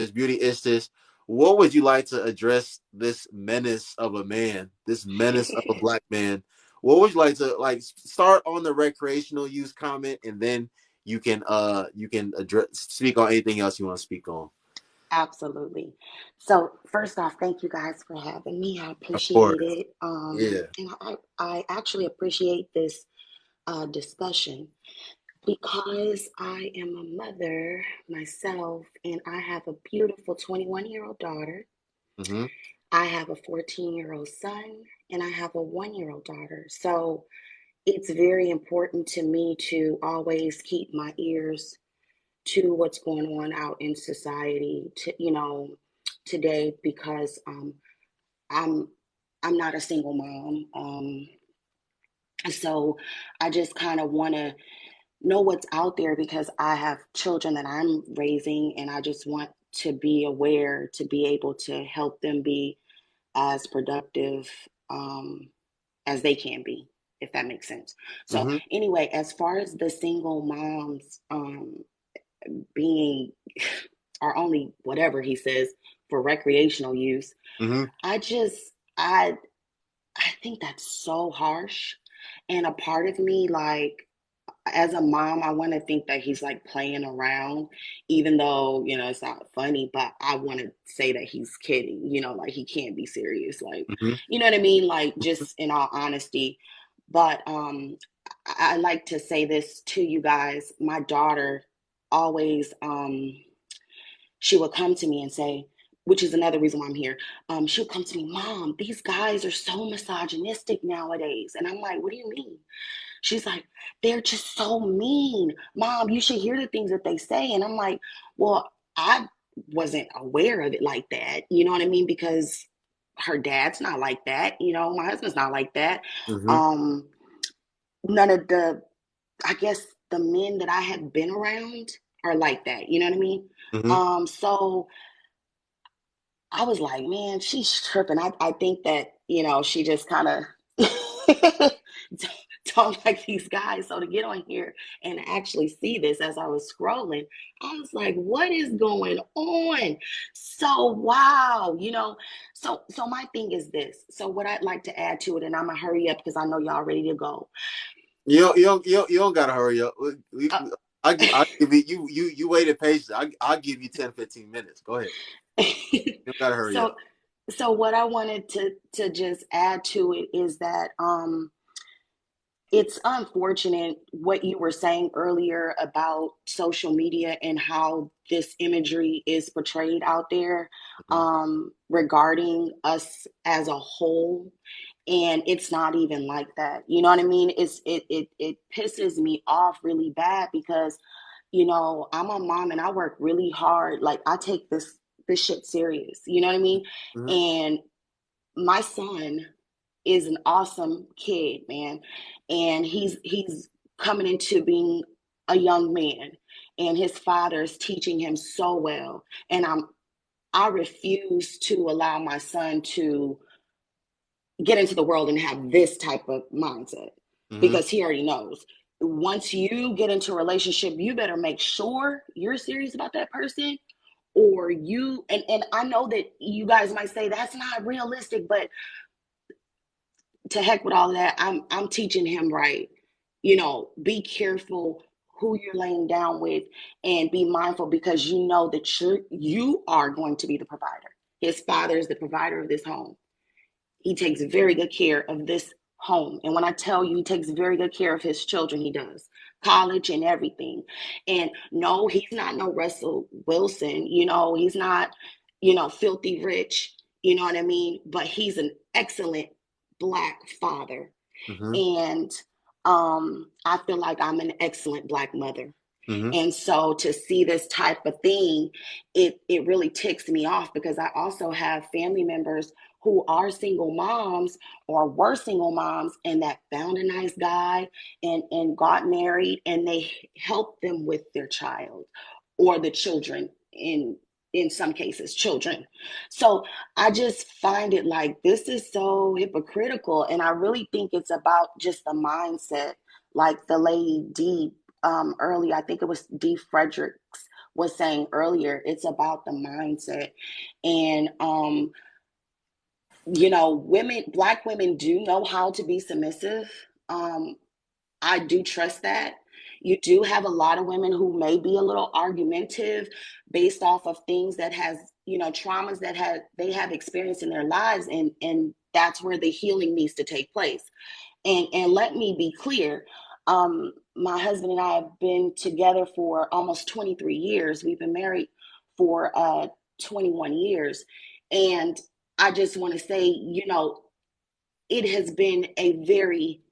this beauty is this. What would you like to address this menace of a man, this menace of a black man? What would you like to like start on the recreational use comment, and then you can address speak on anything else you want to speak on. Absolutely. So first off, thank you guys for having me. I Of appreciate course. it. Yeah. And I actually appreciate this discussion because I am a mother myself and I have a beautiful 21-year-old daughter. Mm-hmm. I have a 14-year-old son and I have a 1-year-old daughter. So it's very important to me to always keep my ears to what's going on out in society today because I'm I'm not a single mom. So I just kind of want to know what's out there because I have children that I'm raising and I just want to be aware to be able to help them be as productive um, as they can be, if that makes sense. So Mm-hmm. anyway, as far as the single moms being or only whatever he says for recreational use, Mm-hmm. I just I think that's so harsh. And a part of me, like, as a mom, I want to think that he's like playing around, even though, it's not funny, but I want to say that he's kidding, like he can't be serious. Like, Mm-hmm. you know what I mean? Like, just in all honesty. But I like to say this to you guys. My daughter always, she would come to me and say, which is another reason why I'm here. She'll come to me, Mom, these guys are so misogynistic nowadays. And I'm like, what do you mean? She's like, they're just so mean. Mom, you should hear the things that they say. And I'm like, well, I wasn't aware of it like that. You know what I mean? Because her dad's not like that. My husband's not like that. Mm-hmm. Um, none of the, I guess, the men that I have been around are like that. You know what I mean? Mm-hmm. So I was like, man, she's tripping. I think that, she just kind of don't like these guys. So to get on here and actually see this as I was scrolling, I was like, what is going on? So wow, so my thing is this. So what I'd like to add to it, and I'm gonna hurry up because I know y'all ready to go. You don't gotta hurry up. Uh, I give you waited patiently. I'll give you 10, 15 minutes. Go ahead. You don't gotta hurry up. so so what I wanted to just add to it is that it's unfortunate what you were saying earlier about social media and how this imagery is portrayed out there Mm-hmm. regarding us as a whole. And it's not even like that. You know what I mean? It pisses me off really bad because I'm a mom and I work really hard. Like I take this shit serious. You know what I mean? Mm-hmm. And my son is an awesome kid, man. And he's coming into being a young man and his father is teaching him so well. And I refuse to allow my son to get into the world and have this type of mindset Mm-hmm. because he already knows. Once you get into a relationship, you better make sure you're serious about that person or and I know that you guys might say that's not realistic, but to heck with all that. I'm teaching him right. Be careful who you're laying down with and be mindful because you know that you are going to be the provider. His father is the provider of this home. He takes very good care of this home. And when I tell you he takes very good care of his children, he does. College and everything. And no, he's not no Russell Wilson. He's not, filthy rich. You know what I mean? But he's an excellent Black father. Mm-hmm. And I feel like I'm an excellent Black mother. Mm-hmm. And so to see this type of thing, it really ticks me off because I also have family members who are single moms or were single moms and that found a nice guy and got married and they helped them with their child or the children in some cases children. So I just find it like this is so hypocritical and I really think it's about just the mindset like the lady D early. I think it was D. Fredericks was saying earlier, it's about the mindset. And women, black women do know how to be submissive. Um, I do trust that. You do have a lot of women who may be a little argumentative based off of things that has, traumas that they have experienced in their lives, and that's where the healing needs to take place. And let me be clear, my husband and I have been together for almost 23 years. We've been married for 21 years. And I just want to say, it has been a very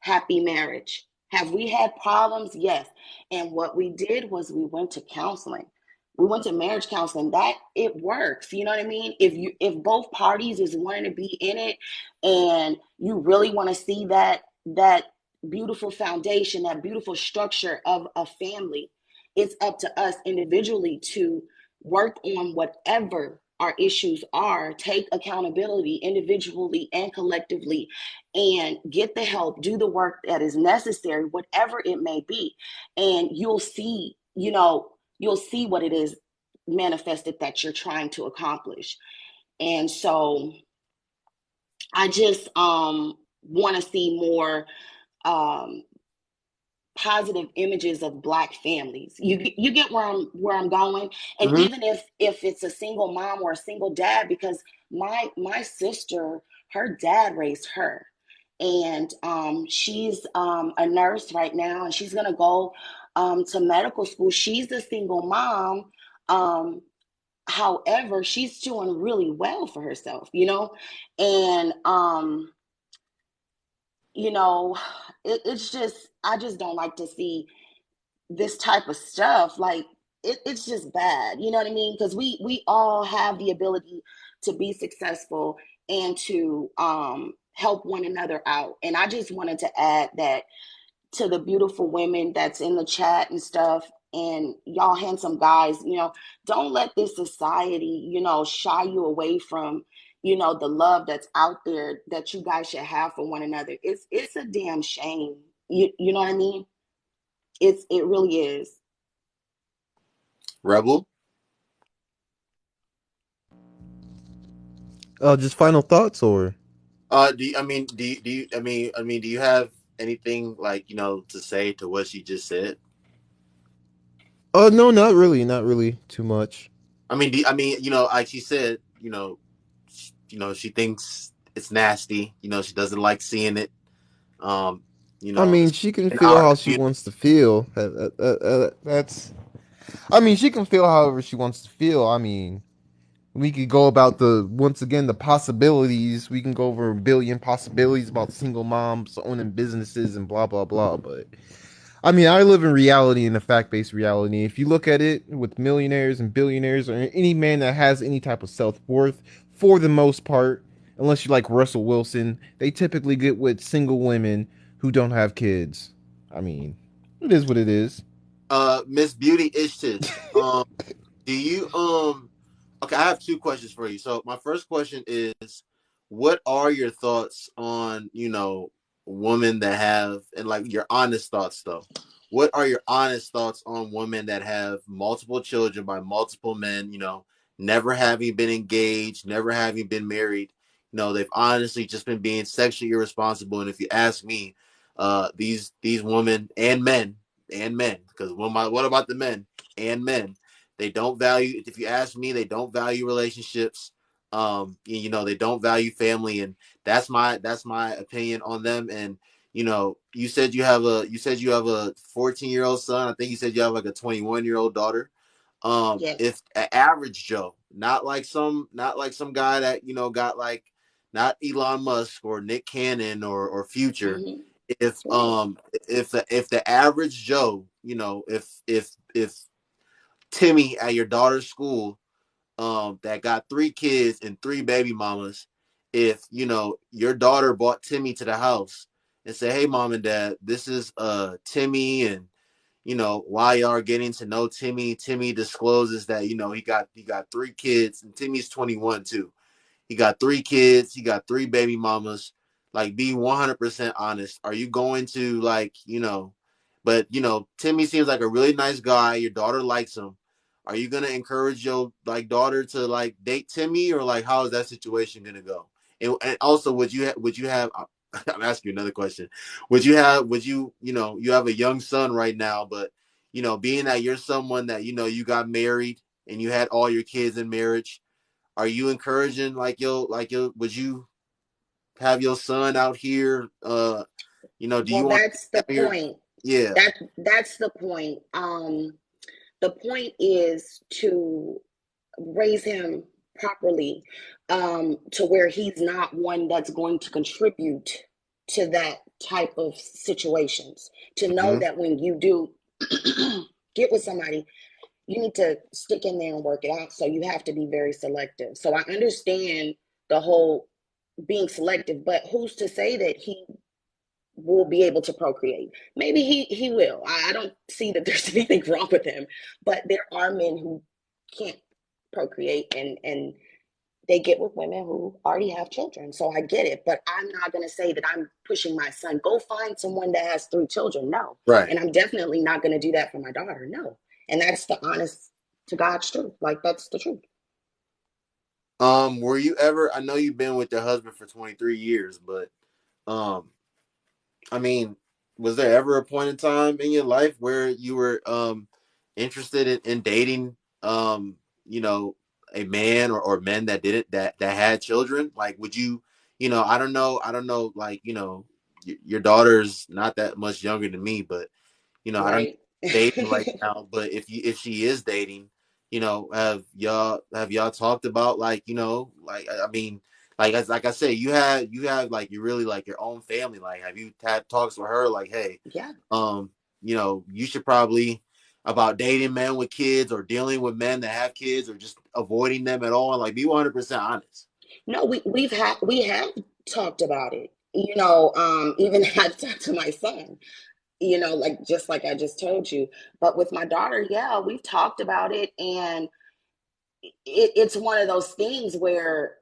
happy marriage. Have we had problems? Yes. And what we did was we went to counseling. We went to marriage counseling. That it works. You know what I mean? If both parties is wanting to be in it and you really want to see that beautiful foundation, that beautiful structure of a family, it's up to us individually to work on whatever our issues are, take accountability individually and collectively, and get the help, do the work that is necessary, whatever it may be. And you'll see what it is manifested that you're trying to accomplish. And so I just want to see more um, positive images of black families. You get where I'm going. And Mm-hmm. even if it's a single mom or a single dad, because my sister, her dad raised her, and she's a nurse right now, and she's gonna go to medical school. She's a single mom. um, However, she's doing really well for herself, and you know it's just, I just don't like to see this type of stuff. Like, it's just bad, you know what I mean? Because we all have the ability to be successful and to help one another out. And I just wanted to add that to the beautiful women that's in the chat and stuff, and y'all handsome guys, don't let this society, shy you away from, the love that's out there that you guys should have for one another. It's a damn shame. You know what I mean? It really is. Rebel. Just final thoughts, or Do you have anything like to say to what she just said? no, not really, not really too much. Like she said, she thinks it's nasty. She doesn't like seeing it. Um, I mean, it's she can in feel our how she community. wants to feel. That's. I mean, she can feel however she wants to feel. I mean, we could go about the once again the possibilities. We can go over a billion possibilities about single moms owning businesses and blah blah blah. But I mean, I live in reality, in a fact based reality. If you look at it with millionaires and billionaires, or any man that has any type of self worth, for the most part, unless you like Russell Wilson, they typically get with single women who don't have kids. I mean, it is what it is. Miss Beauty Ishtis. Do you Okay, I have two questions for you. So my first question is, what are your thoughts on, women that have, and like your honest thoughts though? What are your honest thoughts on women that have multiple children by multiple men, never having been engaged, never having been married? They've honestly just been being sexually irresponsible. And if you ask me, these women and men, because what about the men and men? They don't value. If you ask me, they don't value relationships. They don't value family, and that's my opinion on them. And you said you have a 14-year-old son. I think you said you have like a 21-year-old daughter. Yes. If an average Joe, not like some guy that got like, not Elon Musk or Nick Cannon or Future. Hmm. If Right. the average Joe, if Timmy at your daughter's school, that got three kids and three baby mamas, if your daughter brought Timmy to the house and said, "Hey, mom and dad, this is Timmy," and while y'all are getting to know Timmy, Timmy discloses that he got three kids, and Timmy's 21 too. He got three kids, he got three baby mamas. Like, be 100% honest. Are you going to, like, But Timmy seems like a really nice guy. Your daughter likes him. Are you gonna encourage your like daughter to like date Timmy, or like how is that situation gonna go? And also, would you have? I'm asking you another question. Would you have a young son right now, but being that you're someone that you got married and you had all your kids in marriage, are you encouraging would you have your son out here? Do Well, you want that's to the have your point. yeah. That's the point. The point is to raise him properly, to where he's not one that's going to contribute to that type of situations. To know Mhm. that when you do get with somebody, you need to stick in there and work it out. So you have to be very selective. So I understand the whole being selective, but who's to say that he will be able to procreate? Maybe he will. I don't see that there's anything wrong with him, but there are men who can't procreate, and they get with women who already have children. So I get it, but I'm not going to say that I'm pushing my son, go find someone that has 3 children. No. Right. And I'm definitely not going to do that for my daughter. No. And that's the honest to God's truth. Like, that's the truth. Were you ever? I know you've been with your husband for 23 years, but um, I mean, was there ever a point in time in your life where you were interested in dating you know a man or men that didn't that had children? Like, would you? I don't know. Like, your daughter's not that much younger than me, but I don't know Right. dating right now, but if she is dating, have y'all talked about like I mean, like I said, you have like you really like your own family. Like, have you had talks with her like, hey, Yeah. um, you should probably about dating men with kids or dealing with men that have kids or just avoiding them at all? Like, be 100% honest. No, we have talked about it. Even I've talked to my son, like just like I just told you. But with my daughter, yeah, we've talked about it, and it's one of those things where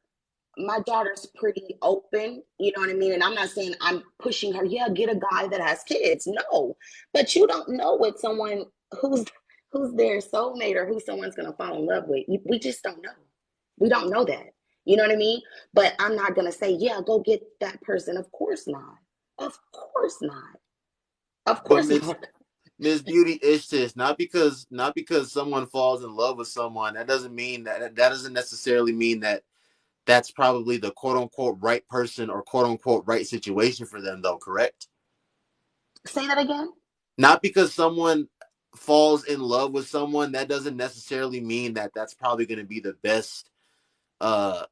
my daughter's pretty open, you know what I mean? And I'm not saying I'm pushing her, yeah, get a guy that has kids. No. But you don't know what someone who's their soulmate or who someone's gonna fall in love with. We just don't know. We don't know that. You know what I mean? But I'm not gonna say, yeah, go get that person. Of course not. Of course not. Of But course Miss not. Miss Beauty Ishtis, not because someone falls in love with someone, that doesn't necessarily mean that that's probably the quote unquote right person or quote unquote right situation for them, though, correct? Say that again. Not because someone falls in love with someone, that doesn't necessarily mean that that's probably going to be the best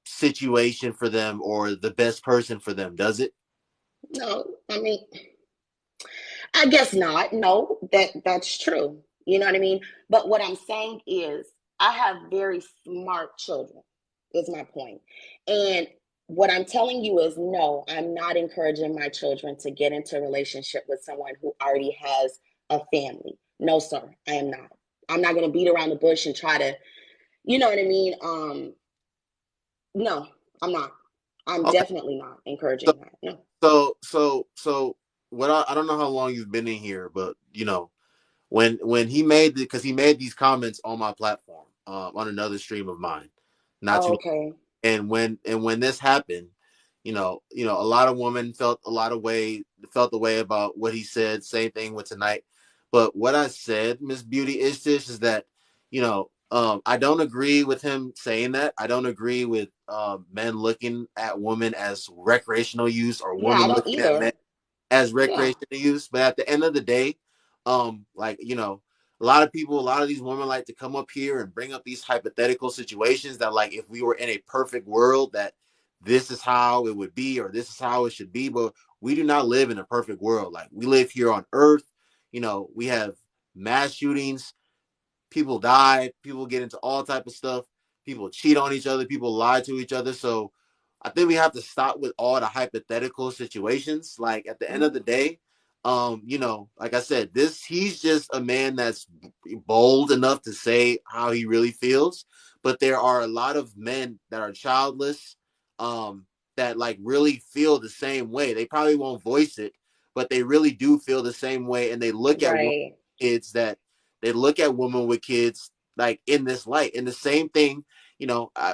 situation for them or the best person for them, does it? No, I mean, I guess not. No, that's true. You know what I mean? But what I'm saying is I have very smart children, is my point. And what I'm telling you is no, I'm not encouraging my children to get into a relationship with someone who already has a family. No, sir, I am not. I'm not gonna beat around the bush and try to, you know what I mean? No, I'm not. I'm Okay. definitely not So encouraging that. No. so what I don't know how long you've been in here, but when he made these comments on my platform, on another stream of mine, not Oh, too okay. and when this happened, a lot of women felt the way about what he said. Same thing with tonight. But what I said, Miss Beauty, is this is that, I don't agree with him saying that. I don't agree with men looking at women as recreational use or Yeah, I women don't looking at men either. as Yeah. recreational use. But at the end of the day, like, a lot of these women like to come up here and bring up these hypothetical situations that, like, if we were in a perfect world, that this is how it would be or this is how it should be. But we do not live in a perfect world. Like, we live here on Earth. We have mass shootings, people die, people get into all type of stuff, people cheat on each other, people lie to each other. So I think we have to stop with all the hypothetical situations. Like, at the end of Mhm. the day, like I said, he's just a man that's bold enough to say how he really feels. But there are a lot of men that are childless, that like really feel the same way. They probably won't voice it, but they really do feel the same way, and they look at Right. kids that they look at women with kids like in this light. And the same thing,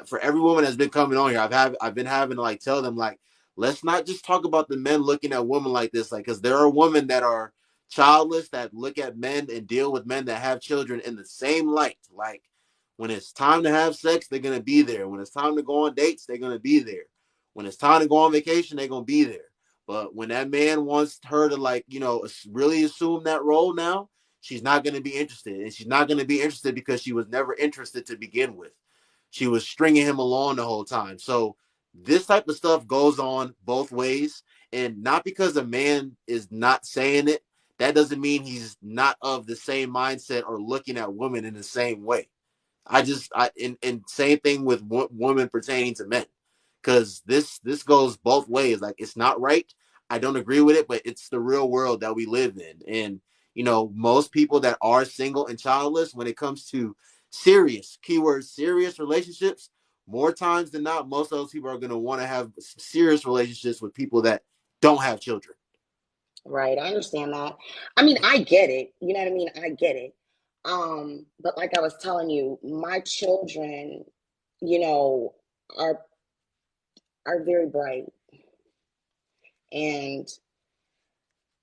for every woman that's been coming on here, I've been having to like tell them like, let's not just talk about the men looking at women like this, like because there are women that are childless that look at men and deal with men that have children in the same light. Like when it's time to have sex, they're gonna be there. When it's time to go on dates, they're gonna be there. When it's time to go on vacation, they're gonna be there. But when that man wants her to like, really assume that role now, she's not gonna be interested. And she's not gonna be interested because she was never interested to begin with. She was stringing him along the whole time. So this type of stuff goes on both ways. And not because a man is not saying it, that doesn't mean he's not of the same mindset or looking at women in the same way. And same thing with women pertaining to men, because this goes both ways. Like it's not right. I don't agree with it, but it's the real world that we live in. And most people that are single and childless, when it comes to serious keyword serious relationships, more times than not, most of those people are going to want to have serious relationships with people that don't have children. Right. I understand that. I mean, I get it. You know what I mean? I get it. But like I was telling you, my children, you know, are are very bright, and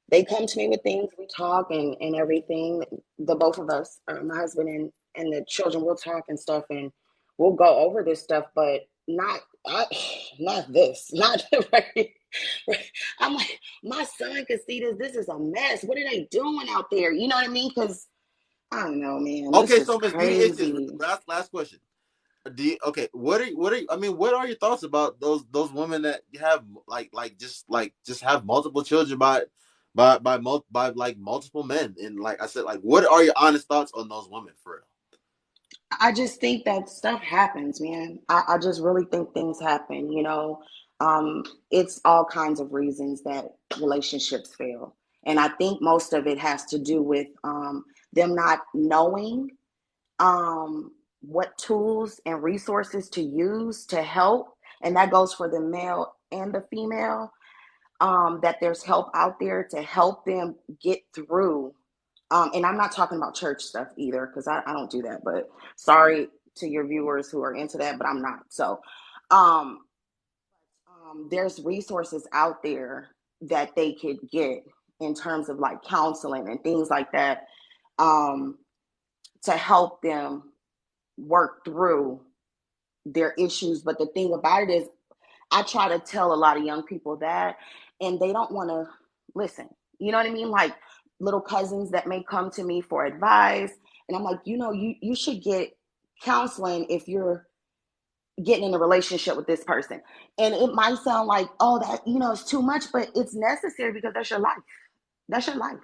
they come to me with things. We talk and everything. The both of us, my husband and the children, will talk and stuff, and we'll go over this stuff, but not this, not right. I'm like, my son could see this. This is a mess. What are they doing out there? You know what I mean? Because I don't know, man. This Okay, is so Miss Beauty Itches, crazy. last question. Okay, what are your thoughts about those women that have just have multiple children by like multiple men? And like I said, like what are your honest thoughts on those women for real? I just think that stuff happens, man. I just really think things happen, you know. It's all kinds of reasons that relationships fail. And I think most of it has to do with them not knowing what tools and resources to use to help. And that goes for the male and the female, that there's help out there to help them get through. And I'm not talking about church stuff either, because I don't do that. But sorry to your viewers who are into that, but I'm not. So um, there's resources out there that they could get in terms of like counseling and things like that, um, to help them work through their issues. But the thing about it is, I try to tell a lot of young people that, and they don't want to listen. You know what I mean? Like little cousins that may come to me for advice, and I'm like, you should get counseling if you're getting in a relationship with this person. And it might sound like, oh, that it's too much, but it's necessary because that's your life. That's your life.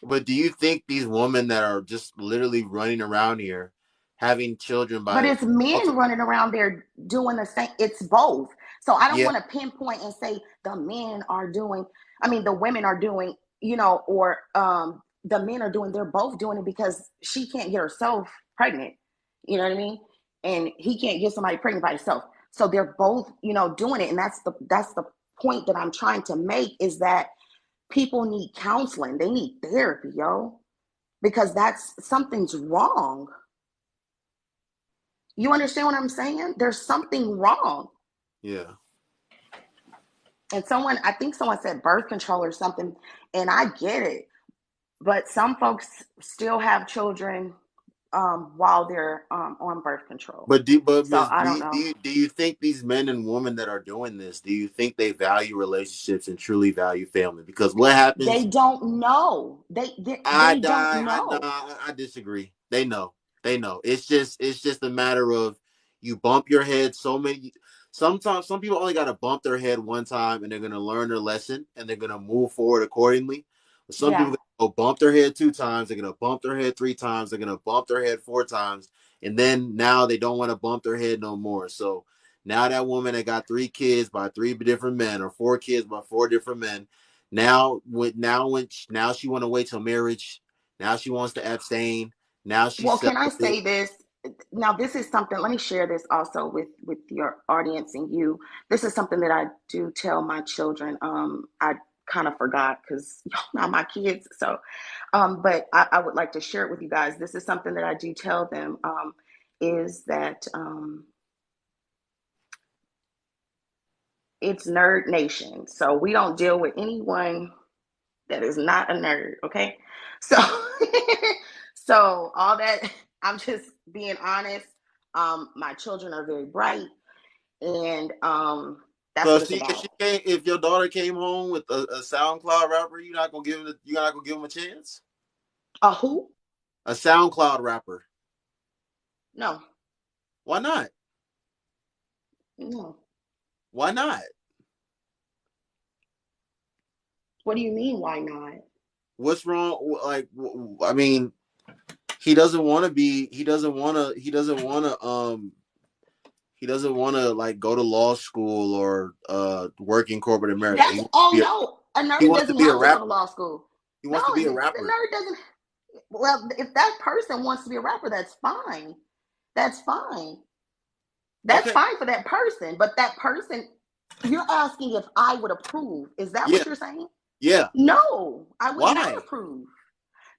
But do you think these women that are just literally running around here having children But by it's men multiple? running around there doing the same. It's both. So I don't Yeah, want to pinpoint and say the men are doing, I mean, the women are doing, or the men are doing, they're both doing it because she can't get herself pregnant. You know what I mean? And he can't get somebody pregnant by himself. So they're both, doing it. And that's the point that I'm trying to make, is that people need counseling. They need therapy, yo, because that's something's wrong. You understand what I'm saying? There's something wrong. yeah. And I think someone said birth control or something, and I get it. But some folks still have children while they're on birth control. But So Miss I don't B, know. do you think these men and women that are doing this, do you think they value relationships and truly value family? Because what They happens, don't know. They don't know. I disagree. They know. They know. It's just a matter of you bump your head so many. Sometimes some people only got to bump their head one time and they're gonna learn their lesson and they're gonna move forward accordingly. But some Yeah. people go bump their head two times. They're gonna bump their head three times. They're gonna bump their head four times, and then now they don't want to bump their head no more. So now that woman that got three kids by three different men or four kids by four different men, now she want to wait till marriage. Now she wants to abstain. Now she's Well, can I celibate. say this? Now, this is something. Let me share this also with your audience and you. This is something that I do tell my children. I kind of forgot because y'all not my kids. So, but I would like to share it with you guys. This is something that I do tell them, is that it's Nerd Nation. So we don't deal with anyone that is not a nerd, okay? So, so all that, I'm just being honest. My children are very bright, and that's So what it's if she about. came, if your daughter came home with a SoundCloud rapper, you're not gonna give him a chance. A who? A SoundCloud rapper. No, Why not? no. Why not? What do you mean? Why not? What's wrong? Like, I mean, he doesn't want to be. He doesn't want to like go to law school or work in corporate America. That's oh no. A He nerd wants to doesn't be a have to go to rapper. law school. He No, wants to be a the rapper. nerd doesn't. Well, if that person wants to be a rapper, that's fine. That's fine. That's Okay. fine for that person. But that person, you're asking if I would approve. Is that Yeah. what you're saying? Yeah. No, I would not Why? approve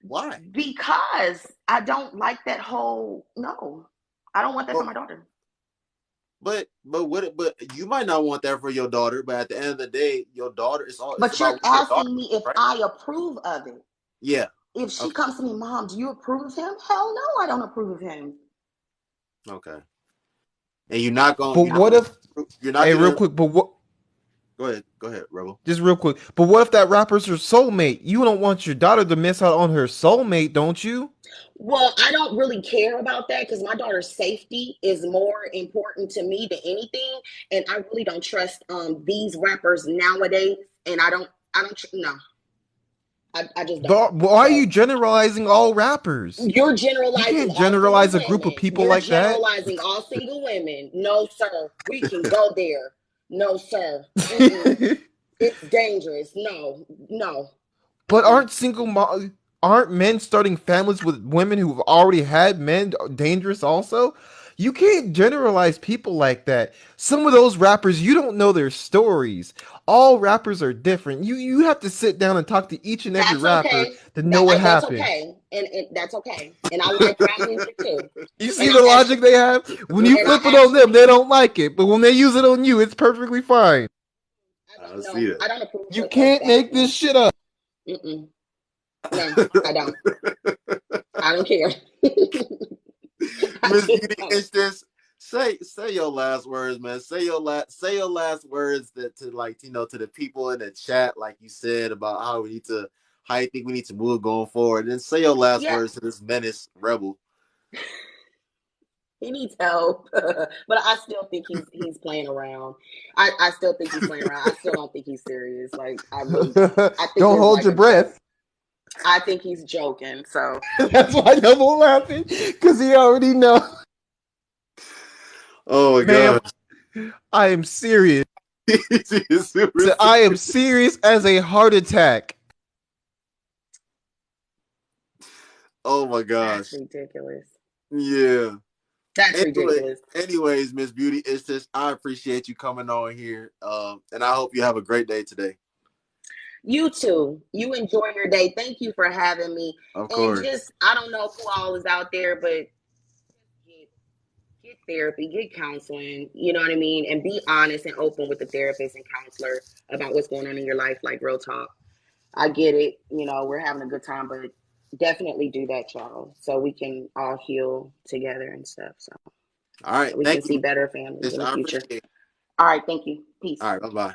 Why? because I don't like that whole. No, I don't want that for But my daughter. but you might not want that for your daughter. But at the end of the day, your daughter it's But about you're what your daughter asking me if wants, right? I approve of it. Yeah. If she Okay. comes to me, Mom, do you approve of him? Hell no, I don't approve of him. Okay. And you're not gonna But what if, you're not hey, real gonna quick, but what, go ahead, Rebel. just real quick, but what if that rapper's her soulmate? You don't want your daughter to miss out on her soulmate, don't you? Well, I don't really care about that because my daughter's safety is more important to me than anything, and I really don't trust these rappers nowadays. And no, I just don't. Why are you So generalizing all rappers? you're You generalizing can't all single generalize a group of women. people You're like that. generalizing all single women. No, sir. We can go there. No, sir. Mm-mm. It's dangerous. No, no. But Mm-mm. aren't men starting families with women who've already had men dangerous also? You can't generalize people like that. Some of those rappers, you don't know their stories. All rappers are different. You have to sit down and talk to each and every That's rapper okay. to know what That's happened. okay, and that's okay. And I like rap music too. You And see the I actually logic they have? When you and flip I it on them, actually they don't like it. But when they use it on you, it's perfectly fine. I I don't see know. that. I don't approve of You it like can't that. make this No. shit up. Mm-mm. No, I don't. I don't care. I Miss just Beauty don't. Instance, say your last words, man. Say your last words that to like to the people in the chat, like you said about how you think we need to move going forward. And then say your last Yeah, words to this menace rebel. he needs help, but I still think he's playing around. I still think he's playing around. I still don't think he's serious. Like I really don't. I think Don't there's hold like your a joke. breath. I think he's joking. So That's why Neville laughing because he already know. Oh my Ma'am, gosh. I am serious. He's super I am serious. serious as a heart attack. Oh my that's gosh. ridiculous. Yeah. That's Anyway, ridiculous. anyways, Miss Beauty, it's just I appreciate you coming on here. And I hope you have a great day today. You too. You enjoy your day. Thank you for having me. Of And course. just, I don't know who all is out there, but get, get therapy, get counseling. You know what I mean? And be honest and open with the therapist and counselor about what's going on in your life, like real talk. I get it. You know, we're having a good time, but definitely do that, y'all, so we can all heal together and stuff. So All right. we can Thank you. see better families in the I future. appreciate it. All right. Thank you. Peace. All right. Bye bye.